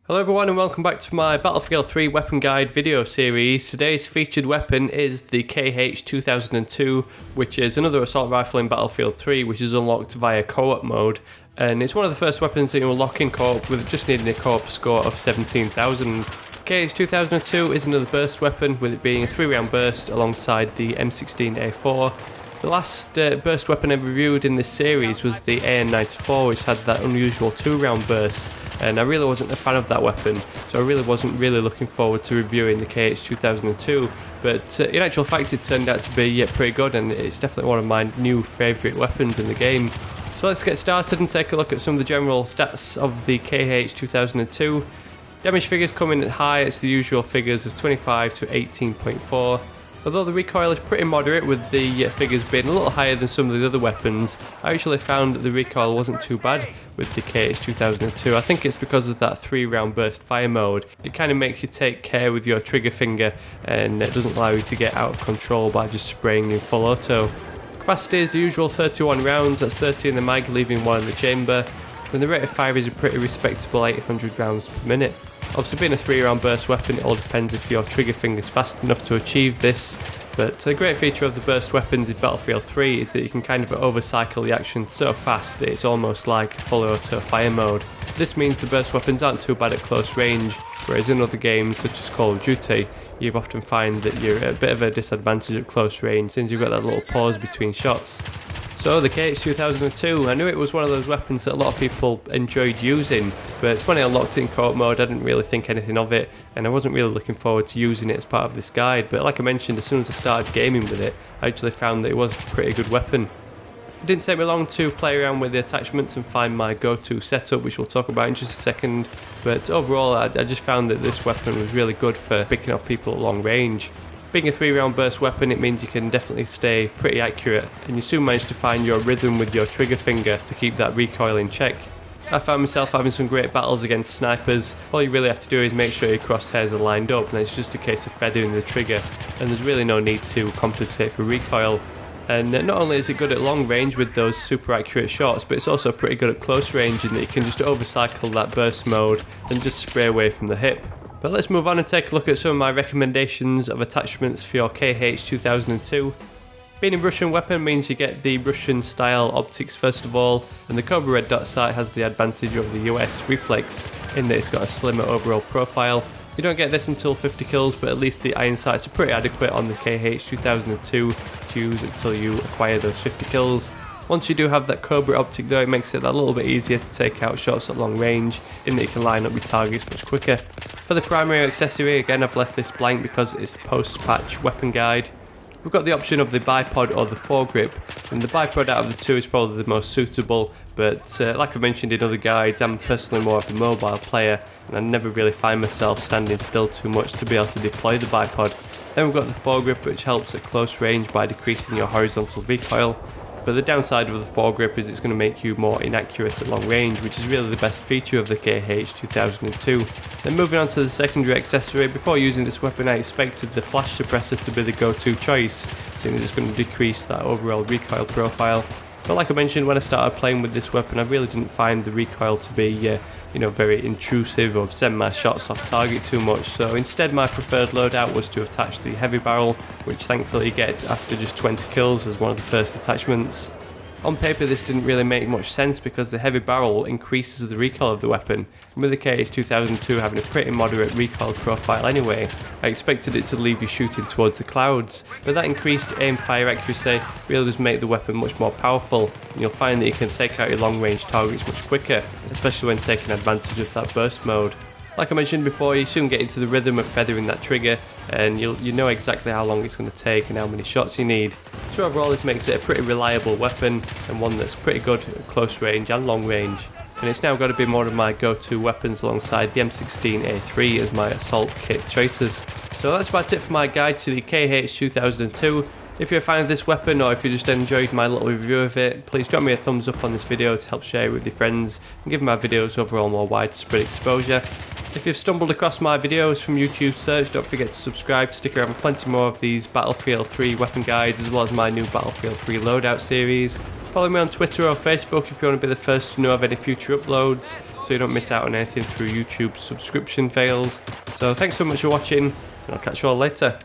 Hello everyone and welcome back to my Battlefield 3 weapon guide video series. Today's featured weapon is the KH2002, which is another assault rifle in Battlefield 3 which is unlocked via co-op mode. And it's one of the first weapons that you unlock in co-op with just needing a co-op score of 17,000. KH2002 is another burst weapon, with it being a 3-round burst alongside the M16A4. The last burst weapon I reviewed in this series was the AN94, which had that unusual 2-round burst, and I really wasn't a fan of that weapon, so I really wasn't looking forward to reviewing the KH2002, but in actual fact it turned out to be pretty good, and it's definitely one of my new favourite weapons in the game. So let's get started and take a look at some of the general stats of the KH2002. Damage figures come in at high. It's the usual figures of 25 to 18.4. Although the recoil is pretty moderate, with the figures being a little higher than some of the other weapons, I actually found that the recoil wasn't too bad with the KH2002. I think it's because of that 3-round burst fire mode. It kind of makes you take care with your trigger finger, and it doesn't allow you to get out of control by just spraying in full auto. Capacity is the usual 31 rounds, that's 30 in the mag, leaving 1 in the chamber, and the rate of fire is a pretty respectable 800 rounds per minute. Obviously, being a 3-round burst weapon, it all depends if your trigger finger is fast enough to achieve this, but a great feature of the burst weapons in Battlefield 3 is that you can kind of overcycle the action so fast that it's almost like full auto fire mode. This means the burst weapons aren't too bad at close range, whereas in other games such as Call of Duty, you often find that you're at a bit of a disadvantage at close range since you've got that little pause between shots. So the KH2002, I knew it was one of those weapons that a lot of people enjoyed using, but when I unlocked it in co-op mode I didn't really think anything of it, and I wasn't really looking forward to using it as part of this guide, but like I mentioned, as soon as I started gaming with it, I actually found that it was a pretty good weapon. It didn't take me long to play around with the attachments and find my go-to setup, which we'll talk about in just a second, but overall I just found that this weapon was really good for picking off people at long range. Being a 3-round burst weapon, it means you can definitely stay pretty accurate, and you soon manage to find your rhythm with your trigger finger to keep that recoil in check. I found myself having some great battles against snipers. All you really have to do is make sure your crosshairs are lined up, and it's just a case of feathering the trigger, and there's really no need to compensate for recoil. And not only is it good at long range with those super accurate shots, but it's also pretty good at close range in that you can just overcycle that burst mode and just spray away from the hip. But let's move on and take a look at some of my recommendations of attachments for your KH2002. Being a Russian weapon means you get the Russian style optics first of all, and the Cobra Red Dot sight has the advantage of the US reflex in that it's got a slimmer overall profile. You don't get this until 50 kills, but at least the iron sights are pretty adequate on the KH2002 to use until you acquire those 50 kills. Once you do have that Cobra optic though, it makes it a little bit easier to take out shots at long range, in that you can line up your targets much quicker. For the primary accessory, again I've left this blank because it's a post-patch weapon guide. We've got the option of the bipod or the foregrip, and the bipod out of the two is probably the most suitable, but like I mentioned in other guides, I'm personally more of a mobile player, and I never really find myself standing still too much to be able to deploy the bipod. Then we've got the foregrip, which helps at close range by decreasing your horizontal recoil. But the downside of the foregrip is it's going to make you more inaccurate at long range, which is really the best feature of the KH2002. Then moving on to the secondary accessory, before using this weapon I expected the flash suppressor to be the go-to choice, since it's going to decrease that overall recoil profile. But like I mentioned, when I started playing with this weapon I really didn't find the recoil to be very intrusive or send my shots off target too much, so instead my preferred loadout was to attach the heavy barrel, which thankfully you get after just 20 kills as one of the first attachments. On paper this didn't really make much sense because the heavy barrel increases the recoil of the weapon, and with the KH2002 having a pretty moderate recoil profile anyway, I expected it to leave you shooting towards the clouds, but that increased aim fire accuracy really does make the weapon much more powerful, and you'll find that you can take out your long range targets much quicker, especially when taking advantage of that burst mode. Like I mentioned before, you soon get into the rhythm of feathering that trigger, and you know exactly how long it's going to take and how many shots you need. So overall this makes it a pretty reliable weapon, and one that's pretty good at close range and long range. And it's now got to be one of my go-to weapons alongside the M16A3 as my assault kit choices. So that's about it for my guide to the KH2002. If you're a fan of this weapon, or if you just enjoyed my little review of it, please drop me a thumbs up on this video to help share it with your friends and give my videos overall more widespread exposure. If you've stumbled across my videos from YouTube search, don't forget to subscribe to stick around for plenty more of these Battlefield 3 weapon guides, as well as my new Battlefield 3 loadout series. Follow me on Twitter or Facebook if you want to be the first to know of any future uploads, so you don't miss out on anything through YouTube subscription fails. So thanks so much for watching, and I'll catch you all later.